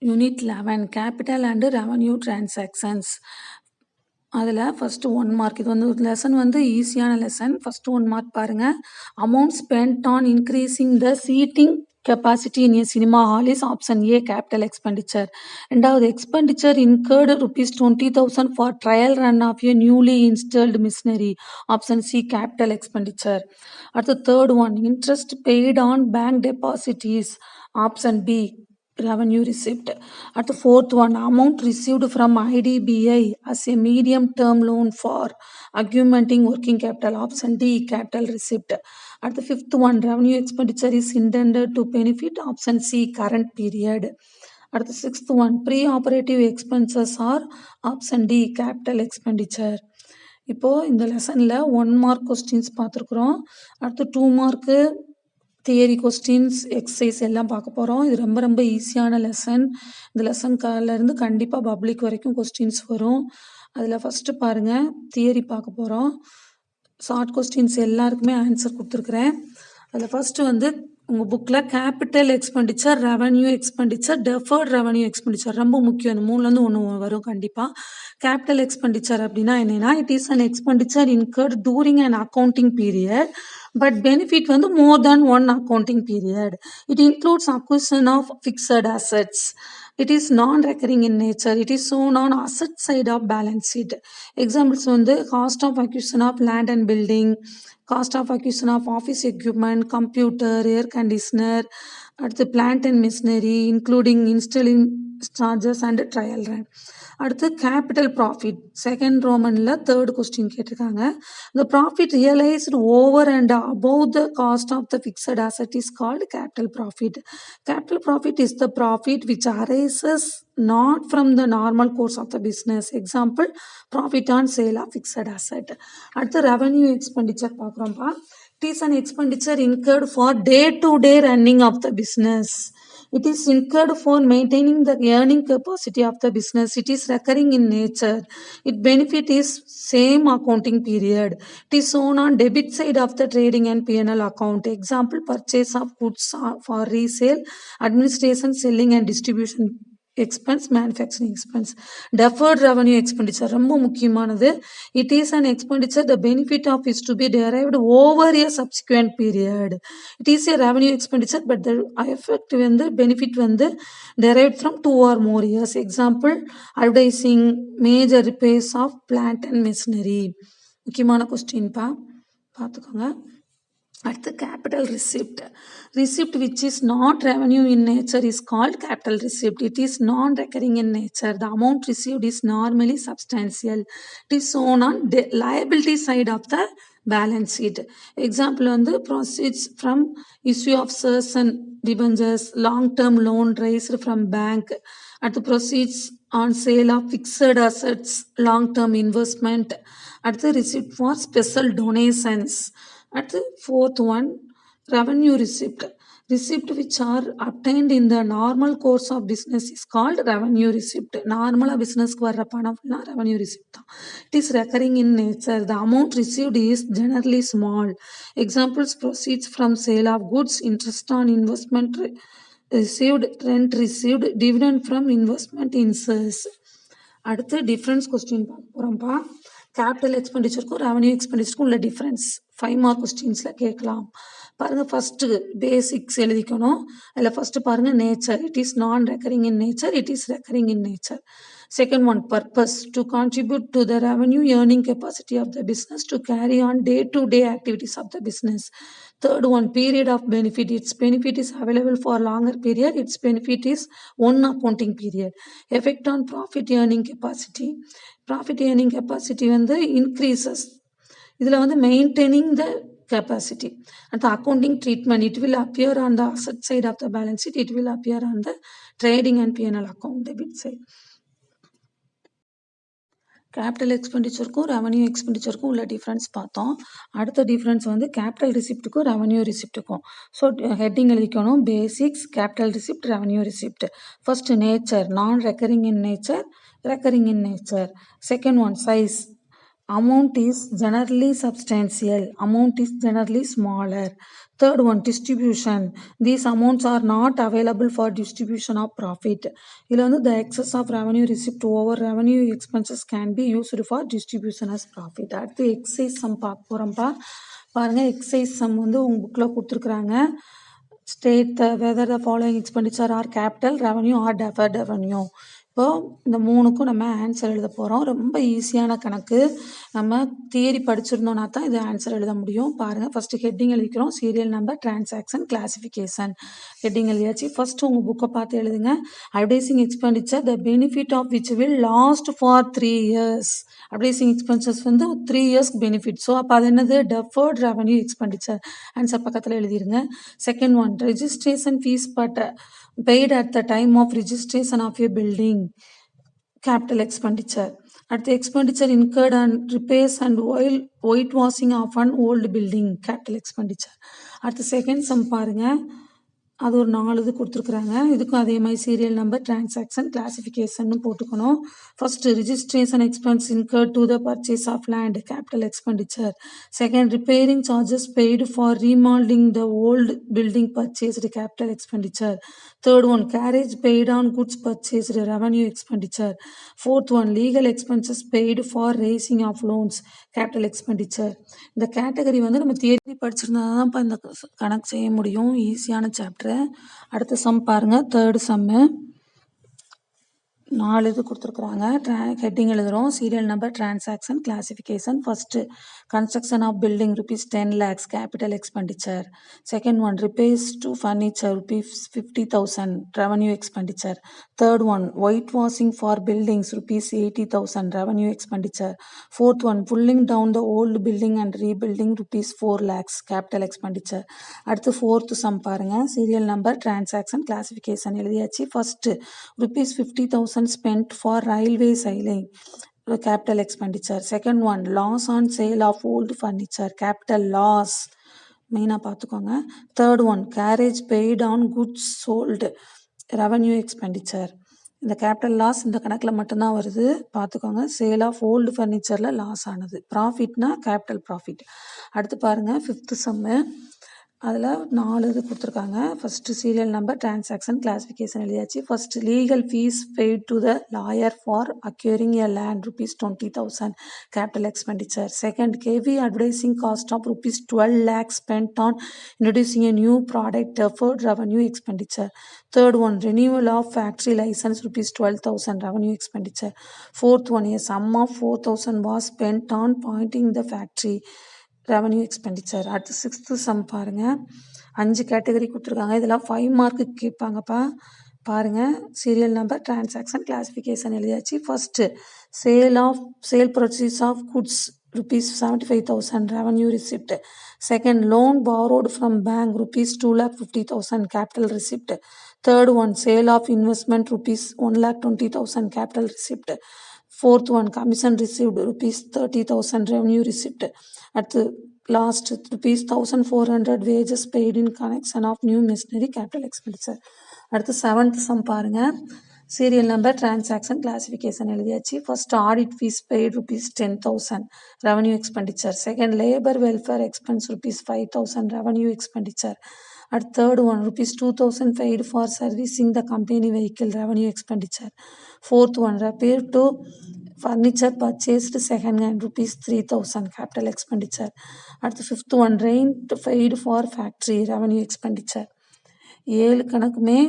Unit 11 Capital and Revenue Transactions. அதில் first 1 mark. இது வந்து லெசன் வந்து ஈஸியான லெசன். ஃபஸ்ட்டு 1 மார்க் பாருங்கள். Amount spent on increasing the seating capacity in a cinema hall is option A capital expenditure. ரெண்டாவது expenditure incurred ₹20,000 for trial run of a newly installed machinery. Option C capital expenditure. அடுத்து third one interest paid on bank deposit is option B revenue receipt. At the fourth one, amount received from IDBI as a medium term loan for augmenting working capital. Option D, capital receipt. At the fifth one, revenue expenditure is intended to benefit. Option C, current period. At the sixth one, pre-operative expenses are option D, capital expenditure. இப்போது இந்த லெசனில் 1 mark questions பார்த்துருக்குறோம். அடுத்து 2 mark theory questions exercise எல்லாம் பார்க்க போகிறோம். இது ரொம்ப ரொம்ப ஈஸியான லெசன். இந்த லெசன்லேருந்து கண்டிப்பாக பப்ளிக் வரைக்கும் கொஸ்டின்ஸ் வரும். அதில் ஃபஸ்ட்டு பாருங்கள், தியரி பார்க்க போகிறோம். ஷார்ட் கொஸ்டின்ஸ் எல்லாருக்குமே ஆன்சர் கொடுத்துருக்குறேன். அதில் ஃபஸ்ட்டு வந்து உங்கள் புக்கில் capital expenditure, revenue expenditure, deferred revenue expenditure ரொம்ப முக்கியம். இந்த 3லேருந்து ஒன்று வரும் கண்டிப்பாக. கேபிட்டல் எக்ஸ்பெண்டிச்சர் அப்படின்னா என்னென்னா, it is an expenditure incurred during an accounting period but benefit வந்து more than one accounting period. It includes acquisition of fixed assets. It is non-recurring in nature. It is shown on asset side of balance sheet. Examples வந்து cost of acquisition of land and building, cost of acquisition of office equipment, computer, air conditioner, அடுத்து plant and machinery including installing charges and trial run. அடுத்து capital profit second ரோமனில் third question கேட்டிருக்காங்க. the profit realized over and above the cost of the fixed asset is called capital profit. Capital profit is the profit which arises not from the normal course of the business. Example, profit on sale of fixed asset. அடுத்து revenue expenditure பார்க்குறோம்ப்பா. It is an expenditure incurred for day-to-day running of the business. It is incurred for maintaining the earning capacity of the business. It is recurring in nature. Its benefit is same accounting period. It is shown on debit side of the trading and P&L account. Example, purchase of goods for resale, administration, selling and distribution expense, manufacturing expense. Deferred revenue expenditure ரொம்ப முக்கியமானது. It is an expenditure the benefit of is to be derived over a subsequent period. It is a revenue expenditure but the effect வந்து benefit வந்து derived from 2 or more years. Example, advertising, major repairs of plant and machinery. முக்கியமான கொஸ்டின்ப்பா, பார்த்துக்கோங்க. அடுத்து capital receipt. Receipt which is not revenue in nature is called capital receipt. It is non-recurring in nature. The amount received is normally substantial. It is shown on the liability side of the balance sheet. Example வந்து proceeds from issue of shares and debentures, long-term loan raised from bank. At the proceeds on sale of fixed assets, long-term investment. At the receipt for special donations. At the fourth one, revenue receipt. Receipt which are obtained in the normal course of business is called revenue receipt. Normal business வர்ற பணம் revenue receipt தான். It is recurring in nature. The amount received is generally small. Examples, proceeds from sale of goods, interest on investment received, rent received, dividend from investment in shares. அடுத்து difference question பார்க்க போகிறோம்ப்பா. Capital எக்ஸ்பெண்டிச்சருக்கும் revenue எக்ஸ்பெண்டிச்சருக்கும் உள்ள difference 5 mark கொஸ்டின்ஸில் கேட்கலாம். பாருங்கள், first basics எழுதிக்கணும். அதில் first பாருங்கள் நேச்சர். இட் இஸ் நான் recurring in nature, it is recurring in nature. Second one, purpose, to contribute to the revenue earning capacity of the business to carry on day-to-day activities of the business. Third one, period of benefit. Its benefit is available for longer period. Its benefit is one accounting period. Effect on profit earning capacity. Profit earning capacity வந்து increases. இதில் வந்து maintaining the capacity. And the accounting treatment, it will appear on the asset side of the balance sheet. It will appear on the trading and P&L account debit side. Capital எக்ஸ்பெண்டிச்சருக்கும் revenue எக்ஸ்பெண்டிச்சருக்கும் உள்ள difference பார்த்தோம். அடுத்த difference வந்து capital ரிசிப்ட்டுக்கும் revenue ரிசிப்ட்டுக்கும். So heading எழுதிக்கணும், basics, capital receipt, revenue receipt. First nature, non recurring in nature, recurring in nature. Second one, size. Amount is generally substantial. Amount is generally smaller. Third one, distribution. These amounts are not available for distribution of profit. இதில் வந்து the excess of revenue received over revenue expenses can be used for distribution as profit. அடுத்து exercise some பார்க்க போகிறோம்ப்பா. பாருங்கள், exercise some வந்து உங்கள் புக்கில் கொடுத்துருக்குறாங்க. State whether the following expenditure are capital revenue or deferred revenue. இப்போ இந்த மூணுக்கும் நம்ம ஆன்சர் எழுத போகிறோம். ரொம்ப ஈஸியான கணக்கு. நம்ம தியரி படிச்சிருந்தோம்னா தான் இது ஆன்சர் எழுத முடியும். பாருங்கள், ஃபஸ்ட்டு ஹெட்டிங் எழுதிக்கிறோம். Serial number, transaction, classification. Heading எழுதியாச்சு. ஃபஸ்ட்டு உங்கள் புக்கை பார்த்து எழுதுங்க. Advertising expenditure the benefit of which will last for 3 years. Advertising expenses வந்து 3 இயர்ஸ்க்கு பெனிஃபிட். ஸோ அப்போ அது என்னது? Deferred revenue expenditure. ஆன்சர் பக்கத்தில் எழுதிருங்க. Second one, registration fee paid at the time of registration of a building, capital expenditure. At the expenditure incurred on repairs and whitewashing of an old building, capital expenditure. At the second sum பாருங்க, அது ஒரு 4 இது கொடுத்துருக்குறாங்க. இதுக்கும் அதே மாதிரி serial number, transaction, classification போட்டுக்கணும். First, registration expense incurred to the purchase of land, capital expenditure. Second, repairing charges paid for remodelling the old building purchased, capital expenditure. Third one, carriage paid on goods purchased, revenue expenditure. Fourth one, legal expenses paid for raising of loans, capital expenditure. இந்த category வந்து நம்ம theory படிச்சிருந்தா தான் இப்போ இந்த கணக்கு செய்ய முடியும். ஈஸியான சாப்டர். அடுத்த சம் பாருங்க, தேர்ட் சம்மு. 4 இது கொடுத்துருக்குறாங்க. ஹெட்டிங் எழுதுகிறோம். Serial number, transaction, classification. First, construction of building ₹10 lakhs, capital expenditure. Second one, repairs to furniture ₹50,000, revenue expenditure. Third one, white washing for buildings ₹80,000, revenue expenditure. Fourth one, pulling down the old building and rebuilding ₹4 lakhs, capital expenditure. அடுத்து fourth sum பாருங்க. Serial number, transaction, classification எழுதியாச்சு. First, ₹50,000 spent for railway siding, capital expenditure. Second one, loss on sale of old furniture, capital loss, மெயினாக பார்த்துக்கோங்க. Third one, carriage paid on goods sold, revenue expenditure. இந்த capital loss இந்த கணக்கில் மட்டும்தான் வருது, பார்த்துக்கோங்க. Sale of old ஃபர்னிச்சரில் loss ஆனது. ப்ராஃபிட்னா கேபிட்டல் ப்ராஃபிட். அடுத்து பாருங்கள், ஃபிஃப்த்து சம்மு. அதில் 4 இது கொடுத்துருக்காங்க. First serial number, transaction, classification எழுதியாச்சு. First, legal fee paid to the lawyer for acquiring a land ₹20,000, capital expenditure. Second, heavy advertising cost of ₹12 lakhs spent on introducing a new product, deferred revenue expenditure. Third one, renewal of factory license ₹12,000, revenue expenditure. Fourth one, a sum of 4,000 was spent on pointing the factory, revenue expenditure. அடுத்து sixth sum பாருங்கள். 5 category கொடுத்துருக்காங்க. இதெல்லாம் 5 மார்க்குக்கு கேட்பாங்கப்பா. பாருங்கள், serial number, transaction, classification எழுதியாச்சு. First, sale proceeds of goods ₹75,000, revenue receipt. Second, loan borrowed from bank ₹2,50,000, capital receipt. Third one, sale of investment ₹1,20,000, capital receipt. Fourth one, commission received ₹30,000, revenue receipt. At the last, ₹1,400 wages paid in connection of new machinery, capital expenditure. At the 7th sum பாருங்க. Serial number, transaction, classification எழுதியாச்சு. First, audit fees paid ₹10,000, revenue expenditure. Second, labour welfare expense ₹5,000, revenue expenditure. At third one, ₹2,000 paid for servicing the company vehicle, revenue expenditure. Fourth one, repair to furniture purchased second hand ₹3,000, capital expenditure. At the fifth one, rent paid for factory, revenue expenditure. 7 கணக்குமே